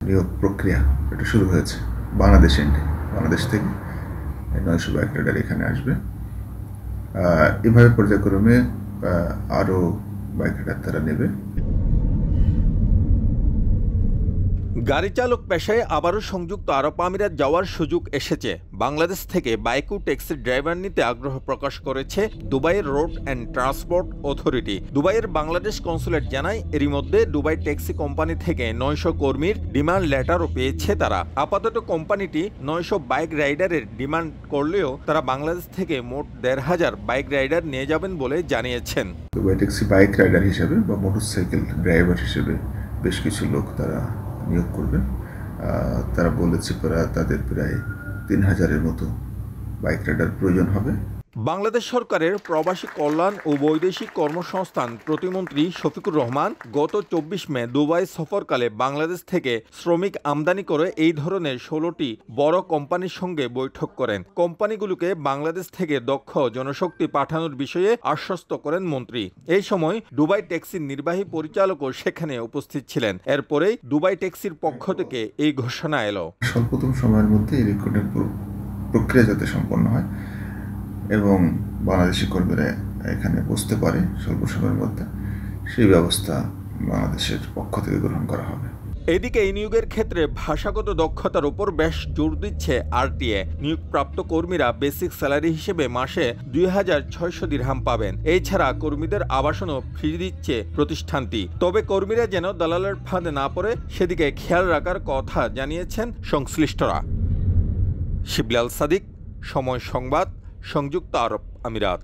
নিয়োগ প্রক্রিয়া এটা শুরু হয়েছে বাংলাদেশ থেকে 900 বাইক রাইডার এখানে আসবে। এভাবে পর্যায়ক্রমে আরও বাইক রাইডার তারা নেবে। গাড়ি চালক পেশায় আবারও সংযুক্ত আরব আমিরাত যাওয়ার সুযোগ এসেছে। বাংলাদেশ থেকে বাইক ও ট্যাক্সির ড্রাইভার নিতে আগ্রহ প্রকাশ করেছে দুবাইয়ের রোড অ্যান্ড ট্রান্সপোর্ট অথরিটি। দুবাইয়ের বাংলাদেশ কনসুলেট জানায়, এরই মধ্যে দুবাই ট্যাক্সি কোম্পানি থেকে 900 কর্মীর ডিমান্ড লেটারও পেয়েছে তারা। আপাতত কোম্পানিটি 900 বাইক রাইডারের ডিমান্ড করলেও তারা বাংলাদেশ থেকে মোট 1500 বাইক রাইডার নিয়ে যাবেন বলে জানিয়েছেন। দুবাই ট্যাক্সি বাইক রাইডার হিসেবে বা মোটরসাইকেল ড্রাইভার হিসেবে বেশ কিছু লোক তারা নিয়োগ করবেন। তারা বলেছে তাদের প্রায় 3000-এর মতো বাইক রাইডার প্রয়োজন হবে। বাংলাদেশ সরকারের প্রবাসী কল্যাণ ও বৈদেশিক কর্মসংস্থান প্রতিমন্ত্রী শফিকুর রহমান গত 24 মে দুবাই সফরকালে বাংলাদেশ থেকে শ্রমিক আমদানি করে এই ধরনের 16টি বড় কোম্পানির সঙ্গে বৈঠক করেন। কোম্পানিগুলোকে বাংলাদেশ থেকে দক্ষ জনশক্তি পাঠানোর বিষয়ে আশ্বস্ত করেন মন্ত্রী। এই সময় দুবাই ট্যাক্সির নির্বাহী পরিচালকও সেখানে উপস্থিত ছিলেন। এরপরেই দুবাই ট্যাক্সির পক্ষ থেকে এই ঘোষণা এলো। স্বল্পতম সময়ের মধ্যে এই রিক্রুটমেন্ট প্রক্রিয়া যাতে সম্পন্ন হয় এবং বাংলাদেশি কর্মীরা এখানে বসতে পারে স্বল্প সময়ের মধ্যে, সেই ব্যবস্থা বাংলাদেশের পক্ষ থেকে গ্রহণ করা হবে। এদিকে এই নিয়োগের ক্ষেত্রে ভাষাগত দক্ষতার উপর বেশ জোর দিচ্ছে আরটিএ। নিয়োগপ্রাপ্ত কর্মীরা বেসিক স্যালারি হিসেবে মাসে 2600 দিরহাম পাবেন। এছাড়া কর্মীদের আবাসনও ফ্রি দিচ্ছে প্রতিষ্ঠানটি। তবে কর্মীরা যেন দালালের ফাঁদে না পড়ে সেদিকে খেয়াল রাখার কথা জানিয়েছেন সংশ্লিষ্টরা। শিবলি আল সাদিক, সময় সংবাদ, সংযুক্ত আরব আমিরাত।